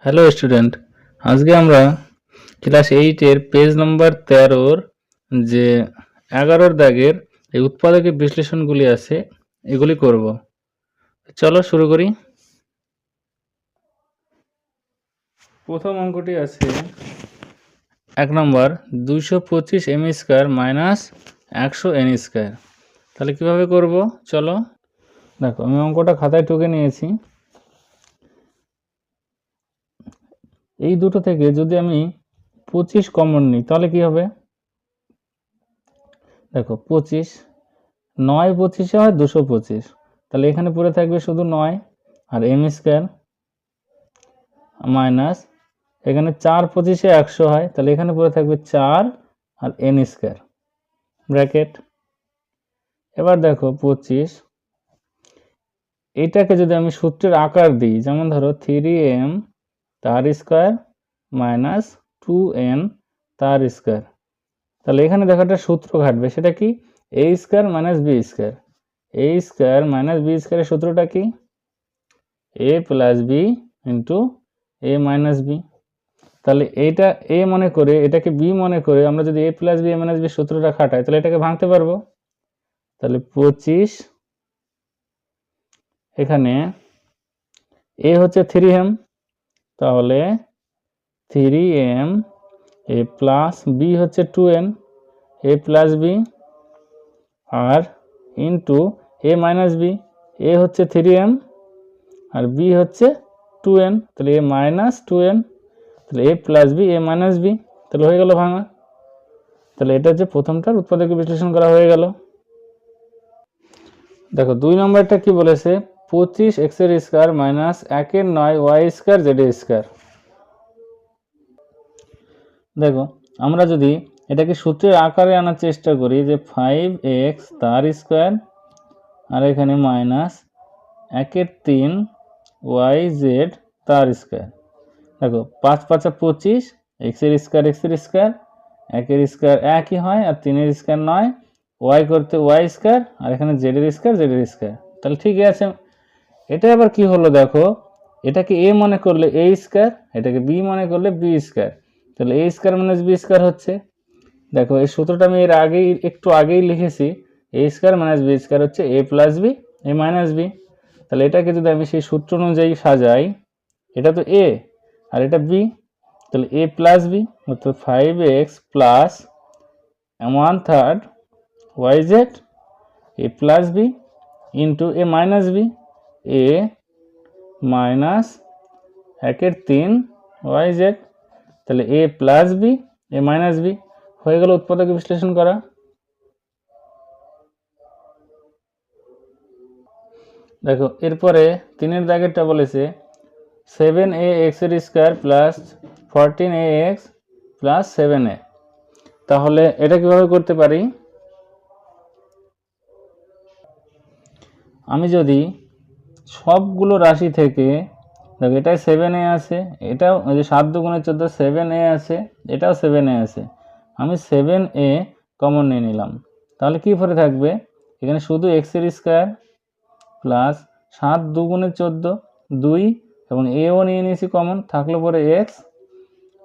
Hello student, আজকে আমরা class 8-এর page number 13-র যে 11-র দাগের এই উৎপাদকের বিশ্লেষণগুলি আছে এগুলি করব। চলো শুরু করি। প্রথম অঙ্কটি আছে 1 নম্বর 225 m square minus 100 n square. তাহলে কিভাবে করব চলো দেখো, আমি অঙ্কটা খাতায় টুকে নিয়েছি। এই দুটো থেকে যদি আমি 25 কমন নিই তাহলে কি হবে? দেখো 25 9 25 হয় 225, তাহলে এখানে পড়ে থাকবে শুধু 9 আর m স্কয়ার মাইনাস এখানে 4 25 100 হয়, তাহলে এখানে পড়ে থাকবে 4 আর n স্কয়ার ব্র্যাকেট। এবার দেখো 25 এটাকে যদি আমি সূত্রের আকার দিই, যেমন ধরো 3m তার স্কয়ার মাইনাস 2n তার স্কয়ার, তাহলে এখানে দেখো একটা সূত্র খাটবে, সেটা কি? a square minus b square. a square minus b স্কয়ারের সূত্রটা কি? a plus b into a minus b। তাহলে এইটা a মনে করে এটাকে b মনে করে আমরা যদি a plus b a minus b সূত্রটা খাটাই তাহলে এটাকে ভাঙতে পারবো। তাহলে 25 এখানে a হচ্ছে 3m, তাহলে 3m a প্লাস b হচ্ছে 2n a প্লাস b আর into a minus b, a হচ্ছে 3m আর b হচ্ছে 2n, তাহলে a মাইনাস 2n, তাহলে a plus b a minus b, তাহলে হয়ে গেল ভাঙা। তাহলে এটা হচ্ছে প্রথমটার উৎপাদকে বিশ্লেষণ করা হয়ে গেল। দেখো 2 নম্বরটা কি বলেছে? 25 x এর স্কয়ার মাইনাস 1 এর 9 y স্কয়ার z এর স্কয়ার। দেখো আমরা যদি এটাকে সূত্রের আকারে আনার চেষ্টা করি যে 5x তার স্কয়ার আর এখানে মাইনাস 1 এর 3 yz তার স্কয়ার। দেখো 5 5 25, x এর স্কয়ার x এর স্কয়ার, 1 এর স্কয়ার একই হয় আর 3 এর স্কয়ার 9, y করতে y স্কয়ার আর এখানে z এর স্কয়ার z এর স্কয়ার, তাহলে ঠিকই আছে। এটা আবার কি হলো দেখো, এটাকে a মনে করলে a স্কয়ার, এটাকে b মনে করলে b স্কয়ার, তাহলে a square minus b square হচ্ছে। দেখো এই সূত্রটা আমি এর আগেই একটু আগেই লিখেছি, a square minus b square হচ্ছে a plus b a minus b। তাহলে এটাকে যদি আমি সেই সূত্র অনুযায়ী সাজাই, এটা তো a আর এটা b, তাহলে a প্লাস b অর্থাৎ 5x plus 1/3 yz a plus b into a minus b a minus 1 এর 3 yz, তাহলে a plus b a minus b হয়ে গেল উৎপাদকে বিশ্লেষণ করা। দেখো এরপরে 3 দাগেরটা বলেছে 7ax এর square plus 14ax plus 7a। তাহলে এটা কিভাবে করতে পারি? আমি যদি সবগুলো রাশি থেকে, দেখো এটাই 7a আছে, এটাও ওই যে 7 2 14 7a আছে, এটাও 7a আছে, আমি 7a কমন নিয়ে নিলাম, তাহলে কি পড়ে থাকবে? এখানে শুধু x এর স্কয়ার প্লাস 7 2 14 2 এবং aও নিয়ে নিয়েছি কমন, থাকলো পরে x,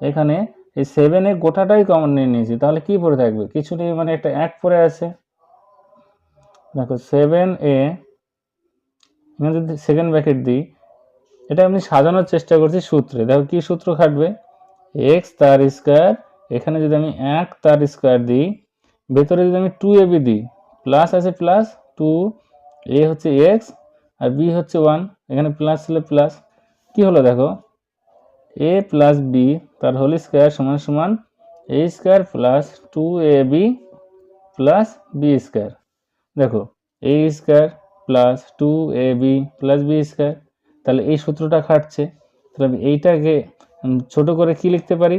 এখানে এই 7a গোটাটাই কমন নিয়ে নিয়েছি, তাহলে কি পড়ে থাকবে? কিছু নেই, মানে একটা 1 পড়ে আছে। দেখো 7a এখানে যদি সেকেন্ড ব্র্যাকেট দিই, এটা আমি সাজানোর চেষ্টা করছি সূত্রে। দেখো কি সূত্র খাটবে? x তার স্কয়ার, এখানে যদি আমি 1 তার স্কয়ার দিই, ভেতরে যদি আমি 2ab দিই, প্লাস আছে প্লাস 2, a হচ্ছে x আর b হচ্ছে 1, এখানে প্লাস ছিল প্লাস, কি হলো দেখো a প্লাস b তার হোল স্কয়ার সমান সমান a square plus 2ab plus b square. দেখো a square plus 2ab plus b square, তাহলে এই সূত্রটা খাটছে। তাহলে আমি এইটাকে ছোট করে কি লিখতে পারি?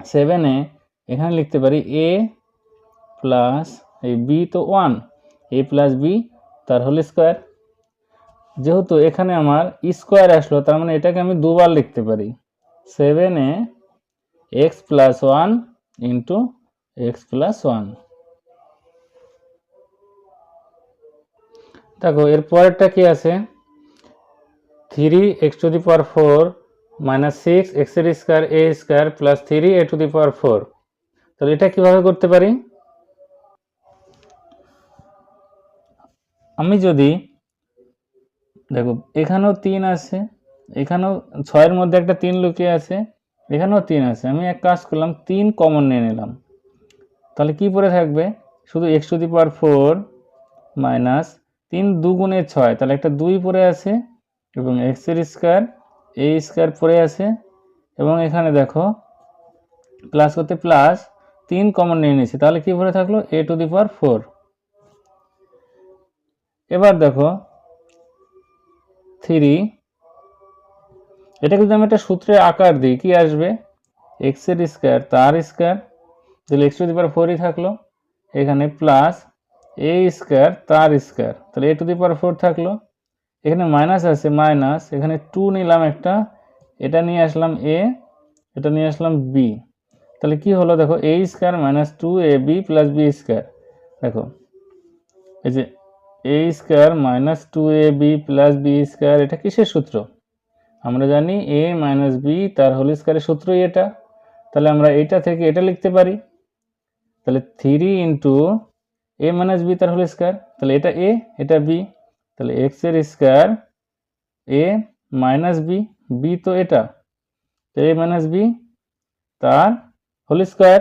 7a এখানে লিখতে পারি a প্লাস এই b তো 1, a প্লাস b তার হোল স্কয়ার। যেহেতু এখানে আমার স্কয়ার আসলো, তার মানে এটাকে আমি দুবার লিখতে পারি, 7a x plus 1 into x plus 1। দেখো এর পরেরটা কি আছে? 3x to the power 4 minus 6 এক্স এর square a square plus 3 a to the power 4। তাহলে এটা কিভাবে করতে পারি? আমি যদি দেখো এখানেও 3 আছে, এখানেও 6 এর মধ্যে একটা 3 লুকিয়ে আছে, এখানেও 3 আছে, আমি এক কাজ করলাম 3 কমন নিয়ে নিলাম। তাহলে কি পড়ে থাকবে? শুধু x two the power 4 minus 3 দুগুণে 6, তাহলে একটা 2 পড়ে আছে, এবং এক্স এর স্কয়ার এ স্কয়ার পড়ে আছে, এবং এখানে দেখো প্লাস করতে প্লাস 3 কমন নিয়ে নিয়েছি, তাহলে কি পড়ে থাকলো? এ টু দি পাওয়ার 4। এবার দেখো 3, এটাকে যদি আমি একটা সূত্রে আকার দিই কি আসবে? এক্স এর স্কয়ার তার স্কয়ার, তাহলে এক্স টু দি পাওয়ার 4ই থাকলো, এখানে প্লাস এ স্কয়ার তার স্কয়ার, তাহলে এ টু দি পাওয়ার 4 থাকলো, এখানে মাইনাস আছে মাইনাস, এখানে 2 নিলাম একটা, এটা নিয়ে আসলাম এ, এটা নিয়ে আসলাম বি, তাহলে কি হলো দেখো a square minus 2ab plus b square. দেখো এই যে a square minus 2ab plus b square, এটা কিসের সূত্র? আমরা জানি এ মাইনাস বি তার হোল স্কয়ারের সূত্রই এটা, তাহলে আমরা এটা থেকে এটা লিখতে পারি, তাহলে 3 ইন্টু এ মাইনাস বি তার হোল স্কয়ার, তাহলে এটা এ এটা বি, তাহলে এক্স এর স্কয়ার এ মাইনাস বি, বি তো এটা, তো এ মাইনাস বি তার হোল স্কয়ার।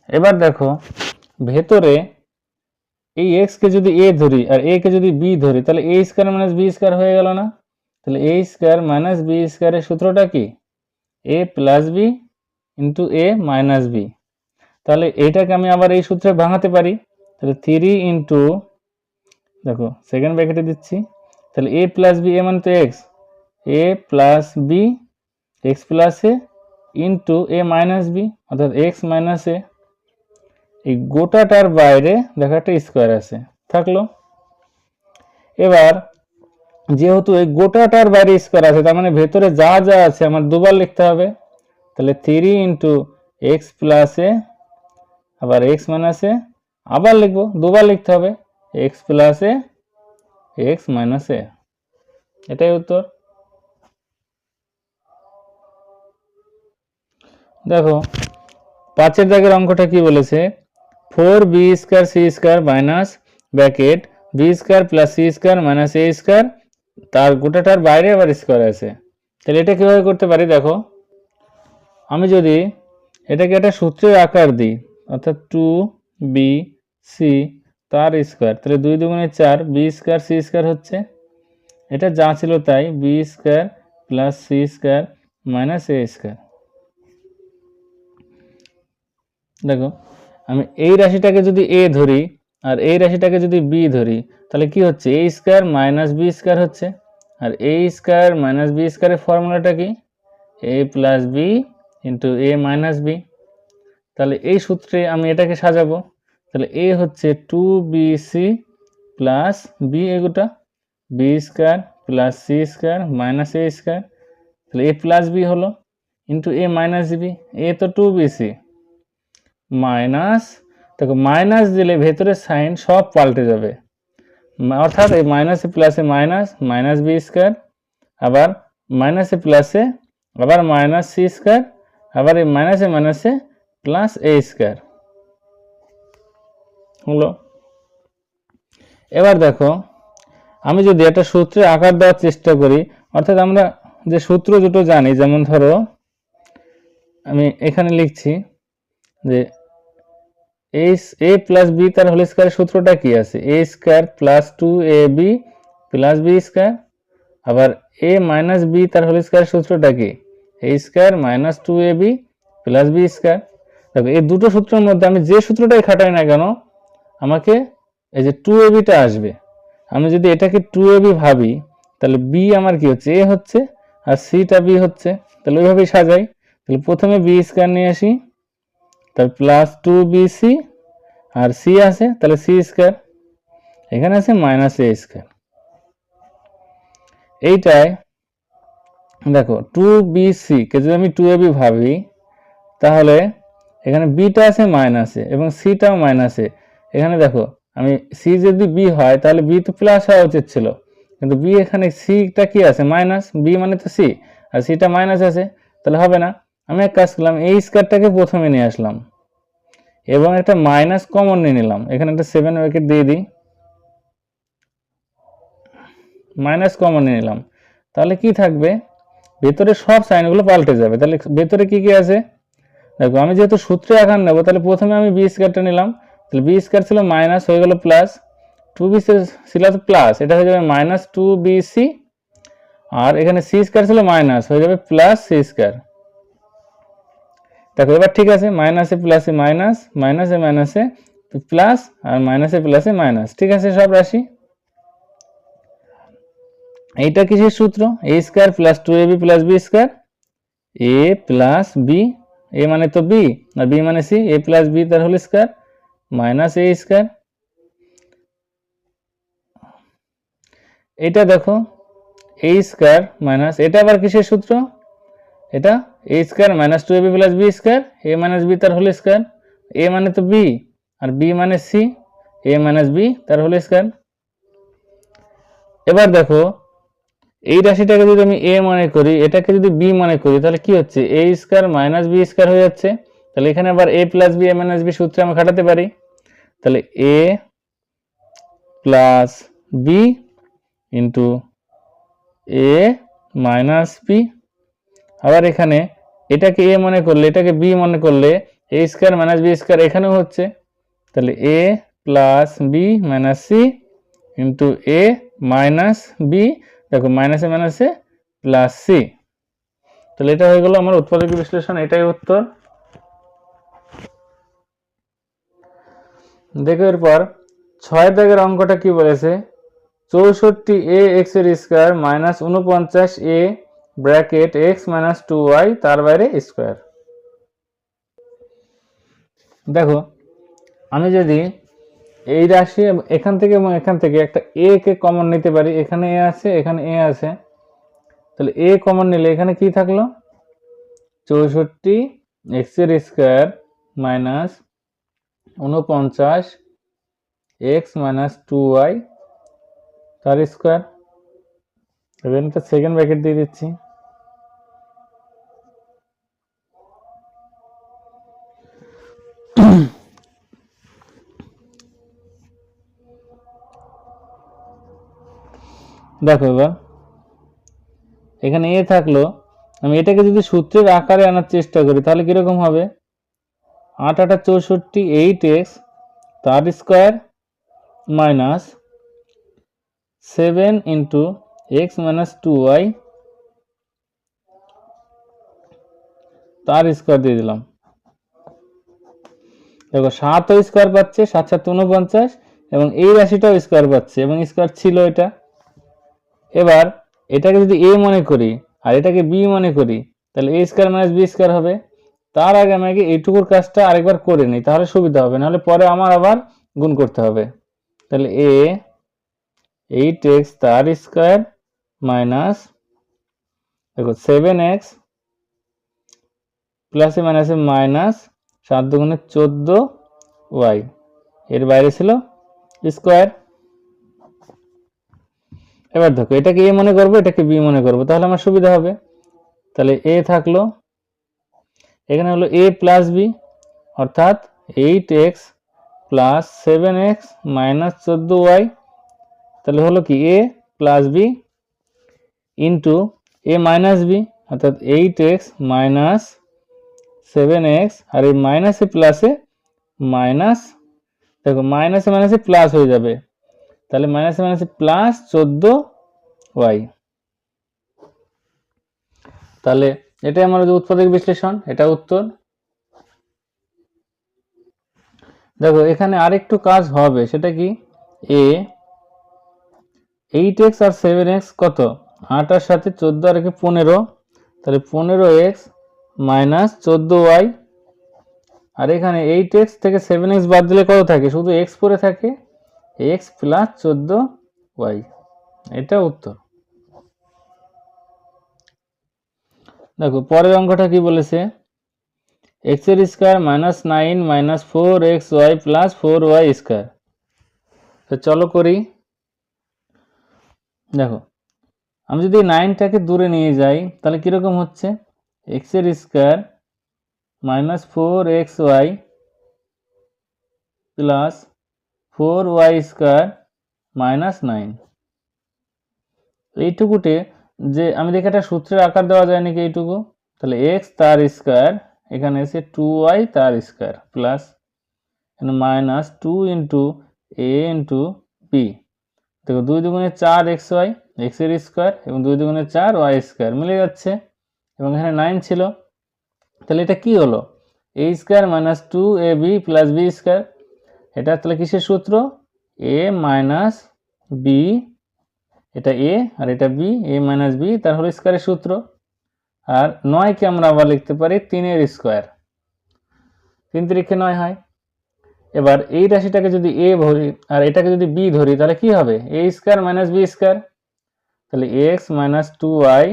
এবার দেখো ভেতরে এই এক্স কে যদি এ ধরি আর এ কে যদি বি ধরি, তাহলে এ স্কয়ার মাইনাস বি স্কয়ার হয়ে গেল না? তাহলে এ স্কয়ার মাইনাস বি স্কয়ারের সূত্রটা কি? এ plus b into a minus b. তাহলে এইটাকে আমি আবার এই সূত্রে ভাঙাতে পারি, তাহলে 3 ইন্টু, দেখো সেকেন্ড ব্র্যাকেটে দিচ্ছি, তাহলে এ প্লাস বি, এ মানে তো x, A plus B x plus A into a minus B, অর্থাৎ এক্স মাইনাস এ। এই গোটাটার বাইরে দেখো একটা স্কোয়ার আছে থাকলো। এবার যেহেতু এই গোটাটার বাইরে স্কোয়ার আছে, তার মানে ভেতরে যা যা আছে আমার দুবার লিখতে হবে, তাহলে 3 ইন্টু এক্স প্লাস এ, আবার এক্স মাইনাস এ, আবার লিখবো, দুবার লিখতে হবে, x plus a x minus a, এটাই উত্তর। দেখো 5 দাগের অঙ্কটা কি বলেছে? 4b square c square minus bracket b square plus c square minus a square, তার গোটাটার বাইরে আবার স্কয়ার আছে। তাহলে এটা কিভাবে করতে পারি? দেখো আমি যদি এটাকে একটা সূত্রের আকার দিই, অর্থাৎ 2bc তার স্কয়ার, তাহলে 2 দুগুণে 4, বি স্কয়ার সি স্কয়ার হচ্ছে, এটা যা ছিল তাই, b square plus c square minus a square. দেখো আমি এই রাশিটাকে যদি এ ধরি আর এই রাশিটাকে যদি বি ধরি, তাহলে কি হচ্ছে? এ স্কয়ার মাইনাস বি স্কয়ার হচ্ছে, আর এ স্কয়ার মাইনাস বি স্কয়ারের ফর্মুলাটা কি? এ plus b into a minus b. তাহলে এই সূত্রে আমি এটাকে সাজাবো, তাহলে এ হচ্ছে 2bc প্লাস বি, এগুটা b square plus c square minus a square, তাহলে এ প্লাস বি হলো into a minus b, a তো 2bc মাইনাস, দেখো মাইনাস দিলে ভেতরে সাইন সব পাল্টে যাবে, অর্থাৎ এই মাইনাসে প্লাসে মাইনাস, মাইনাস বি স্কয়ার, আবার মাইনাসে প্লাসে আবার মাইনাস সি স্কয়ার, আবার এই মাইনাসে মাইনাসে প্লাস এ স্কয়ার হলো। এবার দেখো আমি যদি একটা সূত্রে আকার দেওয়ার চেষ্টা করি, অর্থাৎ আমরা যে সূত্র দুটো জানি, যেমন ধরো আমি এখানে লিখছি যে এ প্লাস বি তার হোল স্কয়ারের সূত্রটা কি আছে? A square plus 2ab plus b square, আবার এ মাইনাস বি তার হোল স্কয়ারের সূত্রটা কি? A square minus 2ab plus b square. দেখো এই দুটো সূত্রের মধ্যে আমি যে সূত্রটাই খাটাই না কেন আমাকে এই যে 2abটা আসবে। আমি যদি এটাকে 2ab ভাবি, তাহলে বি আমার কি হচ্ছে? এ হচ্ছে, আর সিটা বি হচ্ছে, তাহলে ওইভাবেই সাজাই। তাহলে প্রথমে বি স্কয়ার নিয়ে আসি, তার প্লাস 2bc, আর সি আছে তাহলে সি স্কয়ার, এখানে আছে মাইনাস এ স্কয়ার। এইটাই দেখো 2bc কে যদি আমি 2ab ভাবি, তাহলে এখানে বিটা আছে মাইনাসে এবং সিটাও মাইনাসে। এখানে দেখো আমি সি যদি বি হয় তাহলে বি তো প্লাস হওয়া উচিত ছিল, কিন্তু বি এখানে সিটা কি আছে মাইনাস, বি মানে তো সি, আর সিটা মাইনাস আছে, তাহলে হবে না। আমি এক কাজ করলাম, এই স্কোয়ারটাকে প্রথমে নিয়ে আসলাম এবং একটা মাইনাস কমন নিয়ে নিলাম, এখানে একটা 7 ব্র্যাকেট দিয়ে দিই, মাইনাস কমন নিয়ে নিলাম, তাহলে কি থাকবে, ভেতরে সব সাইনগুলো পাল্টে যাবে। তাহলে ভেতরে কি কি আছে দেখো, আমি যেহেতু সূত্রে আকার নেব, তাহলে প্রথমে আমি বি স্কোয়ারটা নিলাম, তাহলে বি স্কোয়ার ছিল মাইনাস, হয়ে গেল প্লাস, 2b ছিল প্লাস, এটা হয়ে যাবে মাইনাস 2bc, আর এখানে সি স্কোয়ার ছিল মাইনাস, হয়ে যাবে প্লাস সি স্কোয়ার। দেখো এবার ঠিক আছে, মাইনাসে প্লাসে মাইনাস, মাইনাসে মাইনাসে প্লাস, আর মাইনাসে প্লাসে মাইনাস, ঠিক আছে সব রাশি। এইটা কিসের সূত্র, a square plus 2ab plus b square, a plus b, a মানে তো বি আর বি মানে সি, এ প্লাস বি তার whole square minus a square. এটা দেখো এ স্কোয়ার মাইনাস, এটা আবার কিসের সূত্র, এটা a square minus 2ab plus b square, a minus b তার হোল স্কোয়ার, এ মানে তো বি আর বি মানে সি, এ মাইনাস বি তার হোল স্কোয়ার। এবার দেখো এই রাশিটাকে যদি আমি এ মনে করি, এটাকে যদি বি মনে করি, তাহলে কি হচ্ছে, এ স্কোয়ার মাইনাস বি স্কোয়ার হয়ে যাচ্ছে। তাহলে এখানে আবার a plus b a minus B সূত্রে আমি খাটাতে পারি, তাহলে a plus b into a minus B. আবার এখানে এটাকে এ মনে করলে, এটাকে বি মনে করলে, a square minus b square এখানেও হচ্ছে, তাহলে a plus b minus c into a minus b, দেখো মাইনাসে মাইনাসে প্লাস সি। তাহলে এটা হয়ে গেল আমার উৎপাদক বিশ্লেষণ, এটাই উত্তর। দেখো এরপর 6 দাগের অঙ্কটা কি বলেছে, 64 এ এক্স এর স্কোয়ার মাইনাস 49 এ ব্র্যাকেট এক্স মাইনাস 2y তার বাইরে স্কোয়ার। দেখো আমি যদি এই রাশি এখান থেকে এবং এখান থেকে একটা এ কে কমন নিতে পারি, এখানে এ আছে এখানে এ আছে, তাহলে এ কমন নিলে এখানে কি থাকলো, 64 এক্স এর square minus 49 x minus 2y তার স্কোয়ার, এবার একটা সেকেন্ড ব্র্যাকেট দিয়ে দিচ্ছি, দেখো এবার এখানে এ থাকলো, আমি এটাকে যদি সূত্রের আকারে আনার চেষ্টা করি তাহলে কিরকম হবে, 8 8 64 8x তার square minus 7 into x minus 2y তার স্কোয়ার দিয়ে দিলাম। দেখো 7ও স্কোয়ার পাচ্ছে, 7 7 49, এবং এই রাশিটাও স্কোয়ার পাচ্ছে এবং স্কোয়ার ছিল এটা। এবার এটাকে যদি এ মনে করি আর এটাকে বি মনে করি, তাহলে a square minus b square হবে। তার আগে আমাকে এইটুকুর কাজটা আরেকবার করে নিই, তাহলে সুবিধা হবে, নাহলে পরে আমার আবার গুণ করতে হবে। তাহলে এ 8x তার স্কোয়ার মাইনাস, দেখো 7x প্লাসে মাইনাসে মাইনাস 7 দুগুণে 14y, এর বাইরে ছিল স্কোয়ার। এবার দেখো এটাকে এ মনে করবো, এটাকে বি মনে করবো, তাহলে আমার সুবিধা হবে। তাহলে এ থাকলো, এখানে হলো এ প্লাস বি, অর্থাৎ 8x plus 7x minus 14y, তাহলে হলো কি এ plus b into a minus B, অর্থাৎ 8x মাইনাস 7x, আর এই মাইনাসে প্লাসে মাইনাস, দেখো মাইনাসে মাইনাসে প্লাস হয়ে যাবে, তাহলে মাইনাসে মাইনাসে প্লাস 14y। তাহলে এটাই আমার যে উৎপাদক বিশ্লেষণ, এটা উত্তর। দেখো এখানে আরেকটু কাজ হবে, সেটা কি, এ 8x আর 7x কত, 8 আর সাথে 14 আর 15, তাহলে 15x মাইনাস 14y, আর এখানে 8x থেকে 7x বাদ দিলে কত থাকে, শুধু x পড়ে থাকে, x প্লাস 14y, এটা উত্তর। দেখো পরের অঙ্কটা কি বলেছে, x এর square minus 9 minus 4xy plus 4y square. তো চলো করি। দেখো আমি যদি 9টাকে দূরে নিয়ে যাই তাহলে কীরকম হচ্ছে, এক্সের square minus 4xy plus 4y square minus 9। এইটুকুতে যে আমি দেখি একটা সূত্রের আকার দেওয়া যায় নাকি এইটুকু, তাহলে এক্স তার স্কোয়ার এখানে এসে 2y তার স্কোয়ার প্লাস মাইনাস 2 ইন্টু এ ইন্টু বি। দেখো 2 দুগুণে 4xy এক্সের স্কোয়ার এবং 2 দুগুণে 4y স্কোয়ার মিলে যাচ্ছে এবং এখানে 9 ছিল। তাহলে এটা কি হলো, a square minus 2ab plus b square. এটা তাহলে কিসের সূত্র, এ মাইনাস বি, এটা এ আর এটা বি, এ মাইনাস বি তার হোল স্কোয়ারের সূত্র। আর 9কে আমরা আবার লিখতে পারি 3-এর স্কোয়ার, 3 3 9 হয়। এবার এই রাশিটাকে যদি এ ধরি আর এটাকে যদি বি ধরি তাহলে কি হবে, a square minus b square, তাহলে এক্স মাইনাস 2y,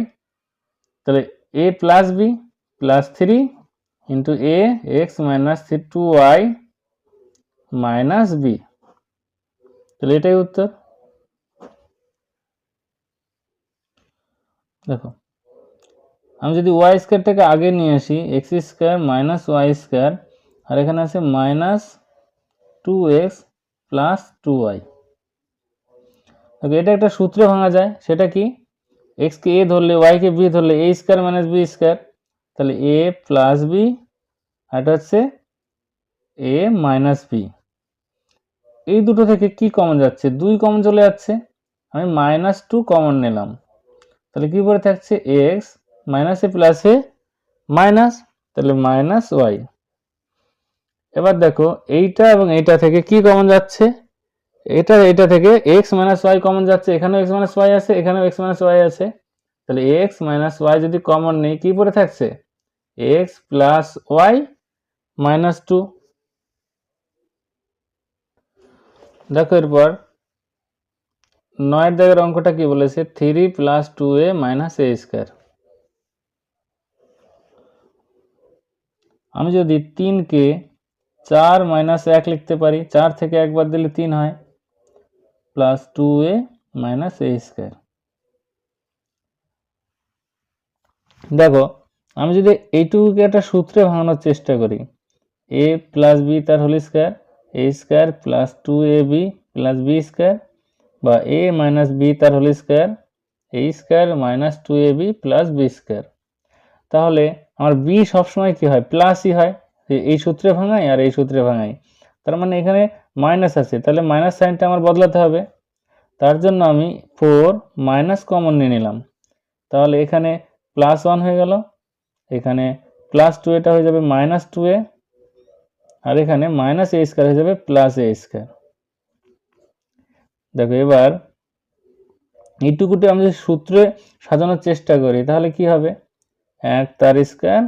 তাহলে a plus b plus 3 into a x minus 2y minus b, তাহলে এটাই উত্তর। দেখো আমি যদি ওয়াই স্কোয়ারটাকে আগে নিয়ে আসি, x square minus y square আর এখানে আছে মাইনাস 2x প্লাস 2y। এটা একটা সূত্রে ভাঙা যায়, সেটা কি, এক্সকে এ ধরলে ওয়াইকে বি ধরলে এ স্কোয়ার মাইনাস বি স্কোয়ার, তাহলে এ প্লাস বি আর এটা হচ্ছে এ মাইনাস বি। এই দুটো থেকে কি কমন যাচ্ছে, 2 কমন চলে যাচ্ছে, আমি মাইনাস 2 কমন নিলাম, তাহলে কি পরে থাকছে এক্স মাইনাস এ প্লাস এ মাইনাস, তাহলে মাইনাস ওয়াই। এবার দেখো এইটা এবং এইটা থেকে কি কমন যাচ্ছে, এটা থেকে এক্স মাইনাস ওয়াই কমন যাচ্ছে, এখানেও এক্স মাইনাস ওয়াই আছে এখানেও এক্স মাইনাস ওয়াই আছে, তাহলে এক্স মাইনাস ওয়াই যদি কমন নেই কি পরে থাকছে, এক্স প্লাস ওয়াই মাইনাস 2। দেখো এরপর 9 দাগের অঙ্কটা কি বলেছে, 3 plus 2a minus a square. আমি যদি 3কে 4 মাইনাস 1 লিখতে পারি, 4 থেকে 1 বাদ দিলে 3 হয়, plus 2a minus a square. দেখো আমি যদি এইটুকুকে একটা সূত্রে ভাঙানোর চেষ্টা করি, এ প্লাস বি তার whole square, a square plus 2ab plus b square, বা এ মাইনাস বি তার whole square, a square minus 2ab plus b square. তাহলে আমার বি সবসময় কি হয়, প্লাসই হয়, এই সূত্রে ভাঙাই আর এই সূত্রে ভাঙাই, তার মানে এখানে মাইনাস আছে, তাহলে মাইনাস সাইনটা আমার বদলাতে হবে। তার জন্য আমি 4 মাইনাস কমন নিয়ে নিলাম, তাহলে এখানে প্লাস 1 হয়ে গেল, এখানে প্লাস 2 এটা হয়ে যাবে মাইনাস 2a, আর এখানে মাইনাস এ স্কোয়ার হয়ে যাবে প্লাস এ স্কোয়ার। দেখো এবার এইটুকুতে আমি যদি সূত্রে সাজানোর চেষ্টা করি তাহলে কি হবে, 1 তার স্কোয়ার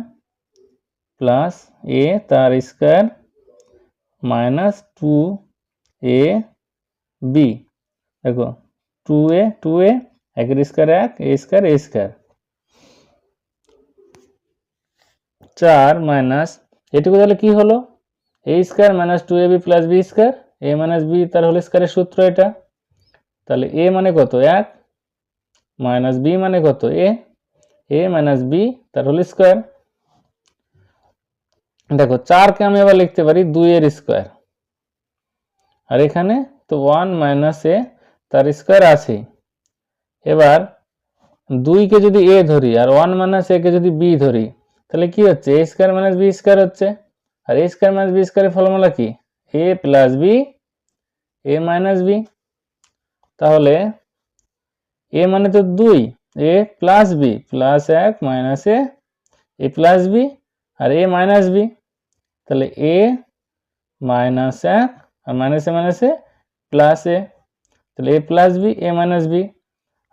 প্লাস এ তার স্কোয়ার মাইনাস 2a বি। দেখো 2a একের square 1, a square a square, 4 minus এটুকু তাহলে কি হলো, a square minus 2ab plus b square, a minus b তার হোল স্কোয়ারের সূত্র এটা। তাহলে এ মানে কত 1 মাইনাস বি মানে কত এ মাইনাস বি তার হোল স্কোয়ার। দেখো 4কে আমি আবার লিখতে পারি 2 এর স্কোয়ার, আর এখানে তো 1 মাইনাস এ তার স্কোয়ার আছে। এবার 2কে যদি এ ধরি আর 1 মাইনাস এ কে যদি বি ধরি তাহলে কি হচ্ছে, এ স্কোয়ার মাইনাস বি স্কোয়ার হচ্ছে, আর এ স্কোয়ার মাইনাস বি স্কোয়ারের ফর্মুলা কি, এ plus b a minus b. তাহলে এ মানে তো 2, এ প্লাস বি প্লাস 1 মাইনাস এ প্লাস বি আর এ মাইনাস বি, তাহলে এ মাইনাস 1 আর মাইনাস এ প্লাস এ, তাহলে a plus b a minus b.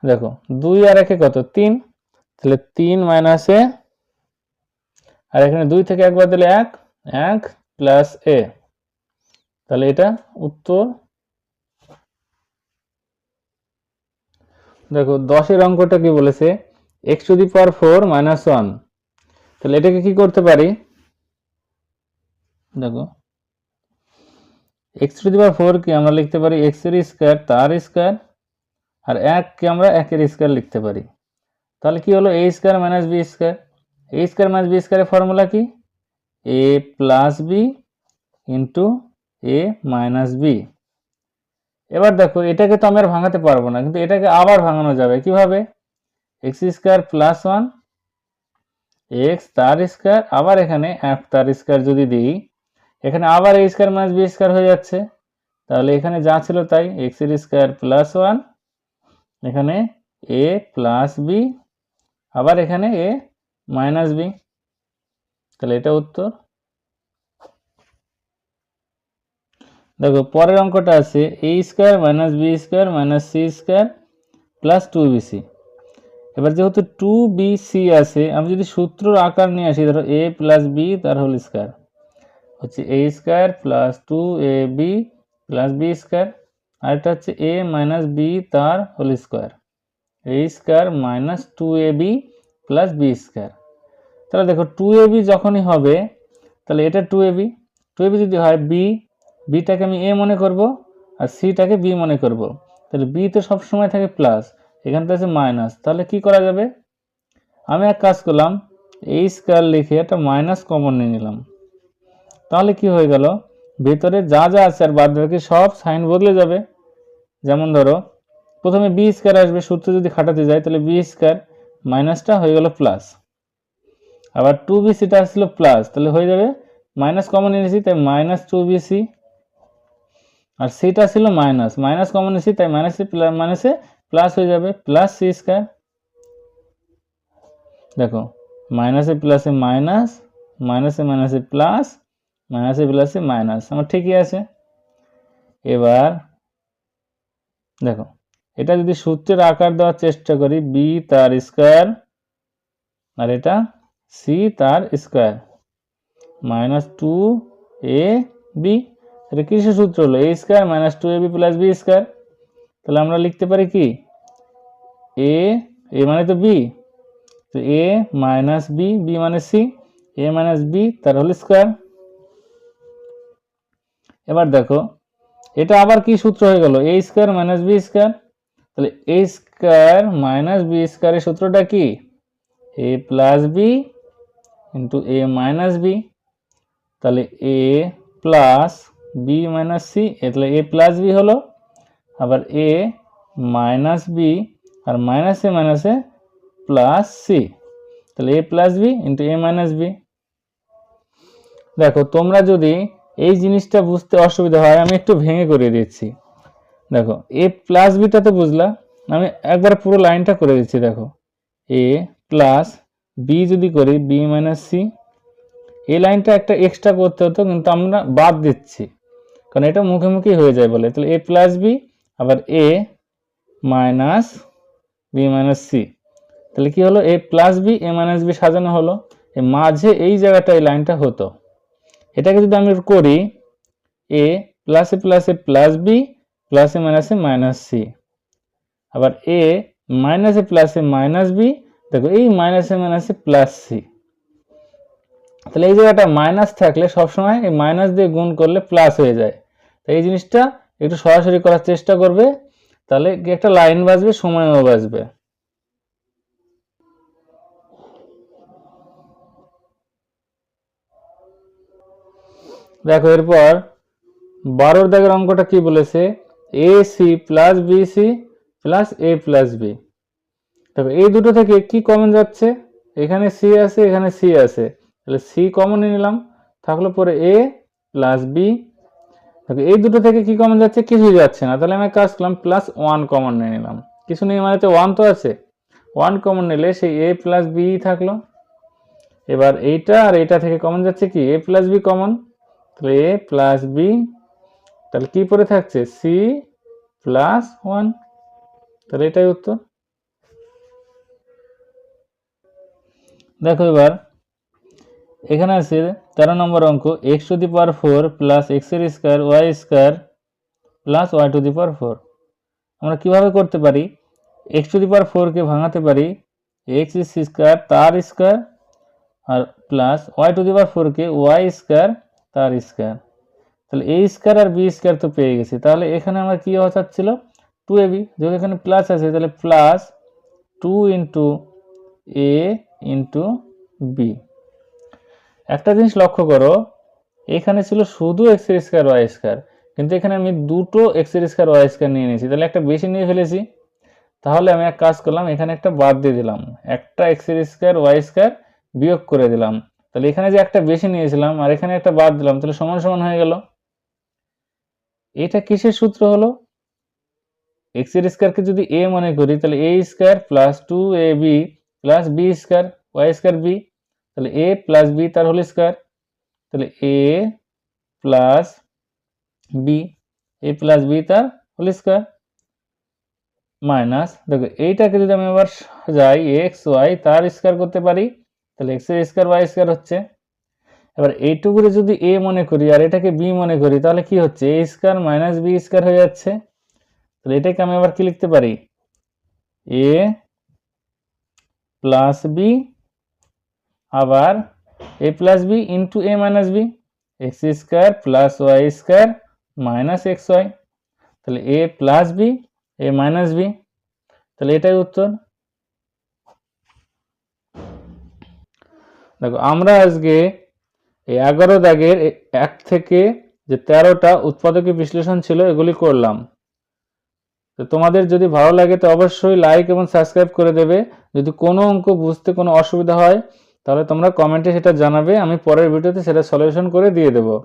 দেখো 2 আর 1 কত 3, তাহলে 3 মাইনাস এ, আর এখানে 2 থেকে 1 বাদ দিলে 1 প্লাস এ, তাহলে এটা উত্তর। দেখো 10 এর অঙ্কটা কি বলেছে, x two the power 4 minus 1, তাহলে এটাকে কি করতে পারি, দেখো এক্স টু দি পাওয়ার 4 কি আমরা লিখতে পারি এক্স এর স্কোয়ার তার স্কোয়ার আর 1কে আমরা 1-এর স্কয়ার লিখতে পারি। তাহলে কি হলো a square minus b square. a square minus b স্কয়ারের ফর্মুলা কি? a plus b into a minus b। এবার দেখো এটাকে তো আমি আর ভাঙাতে পারবো না, কিন্তু এটাকে আবার ভাঙানো যাবে কিভাবে? x স্কয়ার প্লাস 1 x তার স্কয়ার, আবার এখানে f তার স্কয়ার যদি দিই, এখানে আবার a square minus b square হয়ে যাচ্ছে। তাহলে এখানে যা ছিল তাই, x এর স্কয়ার প্লাস 1, এখানে a প্লাস b, আবার এখানে a মাইনাস b। তাহলে এটা উত্তর। দেখো পরের অঙ্কটা আছে a square minus b square minus c square plus 2bc। এবার যেহেতু 2bc আছে, আমি যদি সূত্রর আকার নিয়ে আসি, ধরো a প্লাস b তার হোল স্কয়ার হচ্ছে a square plus 2ab plus b square, আর এটা হচ্ছে a মাইনাস b তার whole square, a square minus 2ab plus b square. তাহলে দেখো 2ab যখনই হবে তাহলে এটা 2ab যদি হয় বিটাকে আমি a মনে করব আর সিটাকে b মনে করব। তাহলে b তো সবসময় থাকে প্লাস, এখানটা আছে মাইনাস। তাহলে কি করা যাবে? আমি এক কাজ করলাম, a স্কয়ার লিখে একটা মাইনাস কমন নিয়ে নিলাম। তাহলে কি হয়ে গেল, ভেতরে যা যা আছে আর বাদ বাকি সব সাইন বদলে যাবে। যেমন ধরো প্রথমে b স্কয়ার আসবে, সূত্র যদি খাটাতে যাই তাহলে b স্কয়ার মাইনাসটা হয়ে গেল প্লাস, আবার 2bcটা আসছিল প্লাস, তাহলে হয়ে যাবে মাইনাস কমন এনেছি তাই মাইনাস 2bc, আর সিটা ছিল মাইনাস, মাইনাস কমন এনেছি তাই মাইনাসে প্লাস হয়ে যাবে প্লাস c স্কয়ার। দেখো মাইনাসে প্লাসে মাইনাস, মাইনাসে মাইনাসে প্লাস, মাইনাসে প্লাসে মাইনাস, আমার ঠিকই আছে। এবার দেখো এটা যদি সূত্রের আকার দেওয়ার চেষ্টা করি, b তার স্কয়ার আর এটা c তার স্কয়ার মাইনাস 2ab, এটা কিসের সূত্র হলো? a square minus 2ab plus b square. তাহলে আমরা লিখতে পারি কি, a মানে তো b, তো a মাইনাস b, b মানে c, a মাইনাস b তার হোল স্কয়ার। এবার দেখো এটা আবার কি সূত্র হয়ে গেল, a square minus b square. তাহলে a স্কয়ার মাইনাস b স্কয়ারের সূত্রটা কি, a plus b into a minus b। তাহলে a plus b minus c, তাহলে a প্লাস b হলো, আবার a মাইনাস b আর মাইনাসে প্লাস c, তাহলে a plus b into a minus b। দেখো তোমরা যদি এই জিনিসটা বুঝতে অসুবিধা হয় আমি একটু ভেঙে করে দিচ্ছি। দেখো a প্লাস বিটা তো বুঝলা, আমি একবার পুরো লাইনটা করে দিচ্ছি। দেখো a প্লাস b যদি করি b মাইনাস c, এই লাইনটা একটা এক্সট্রা করতে হতো কিন্তু আমরা বাদ দিচ্ছি কারণ এটা মুখোমুখি হয়ে যায় বলে। তাহলে a প্লাস b আবার a minus b minus c, তাহলে কি হলো a plus b a minus b সাজানো হলো, এই মাঝে এই জায়গাটা এই লাইনটা হতো। এটাকে যদি আমি করি a প্লাসে প্লাস b প্লাসে মাইনাস c, আবার a মাইনাসে মাইনাস b, দেখো এই মাইনাসে প্লাস c। তাহলে এই জায়গাটা মাইনাস থাকলে সবসময় এই মাইনাস দিয়ে গুণ করলে প্লাস হয়ে যায়। তো এই জিনিসটা একটু সরাসরি করার চেষ্টা করবে, তাহলে একটা লাইন বাঁচবে, সময়ও বাঁচবে। দেখো এরপর 12 দাগের অঙ্কটা কি বলেছে, ac plus bc plus a plus b। তবে এই দুটো থেকে কি কমন যাচ্ছে, এখানে c আছে এখানে c আছে, তাহলে c কমন নিলাম, থাকলো পরে a প্লাস b। দেখো এই দুটো থেকে কি কমন যাচ্ছে, কিছুই যাচ্ছে না, তাহলে আমি কাজ করলাম প্লাস 1 কমন নিয়ে নিলাম। কিছু নেই মানে তো 1 তো আছে, 1 কমন নিলে সেই a প্লাস b থাকলো। এবার এইটা আর এইটা থেকে কমন যাচ্ছে কি, a প্লাস b কমন, তাহলে a প্লাস b, তাহলে কি পরে থাকছে c প্লাস 1, তাহলে এটাই উত্তর। দেখো এবার এখানে আছে 13 নম্বর অঙ্ক, x to the power 4 plus x এর square y square plus y to the power 4। আমরা কিভাবে করতে পারি, x টু দি পাওয়ার 4 কে ভাঙাতে পারি x স্কয়ার তার স্কয়ার আর plus y to the power 4 কে y স্কয়ার তার স্কয়ার। তাহলে a স্কয়ার আর b স্কয়ার তো পেয়ে গেছি, তাহলে এখানে আমার কি হওয়া চাচ্ছিল 2ab, যদি এখানে প্লাস আছে তাহলে প্লাস 2 ইন্টু এ ইন্টু বি। একটা জিনিস লক্ষ্য করো, এখানে ছিল শুধু এক্স এর স্কোয়ার ওয়াই স্কোয়ার, কিন্তু এখানে আমি দুটো এক্স এর স্কোয়ার ওয়াই স্কোয়ার নিয়ে নিয়েছি, তাহলে একটা বেশি নিয়ে ফেলেছি। তাহলে আমি এক কাজ করলাম, এখানে একটা বাদ দিয়ে দিলাম, একটা এক্স এর স্কোয়ার ওয়াই স্কোয়ার বিয়োগ করে দিলাম। তাহলে এখানে যে একটা বেশি নিয়েছিলাম আর এখানে একটা বাদ দিলাম, তাহলে সমান সমান হয়ে গেল। এটা কিসের সূত্র হলো? এক্স এর স্কোয়ারকে যদি এ মনে করি তাহলে a square plus 2ab plus b square y square b, তাহলে এ প্লাস বি তার হোল স্কোয়ার, তাহলে a plus b, a plus b তার হোল স্কোয়ার মাইনাস, দেখো এইটাকে যদি আমি আবার সাজাই এক্স ওয়াই তার স্কোয়ার করতে পারি, তাহলে এক্স এর স্কোয়ার ওয়াই স্কোয়ার হচ্ছে। এবার এইটুকুরে যদি এ মনে করি আর এটাকে বি মনে করি তাহলে কি হচ্ছে, এ স্কোয়ার মাইনাস বি স্কোয়ার হয়ে যাচ্ছে। তাহলে এটাকে আমি আবার কি লিখতে পারি, এ প্লাস বি আবার a plus b into a minus b, x square plus y square minus x y, তাহলে a plus b a minus b, তাহলে এটাই উত্তর। দেখো আমরা আজকে এই 11 দাগের 1 থেকে যে 13টা উৎপাদকীয় বিশ্লেষণ ছিল এগুলি করলাম। তো তোমাদের যদি ভালো লাগে তো অবশ্যই লাইক এবং সাবস্ক্রাইব করে দেবে। যদি কোনো অঙ্ক বুঝতে কোনো অসুবিধা হয় তাহলে তোমরা কমেন্টে সেটা জানাবে, আমি পরের ভিডিওতে সেটা সলিউশন করে দিয়ে দেবো।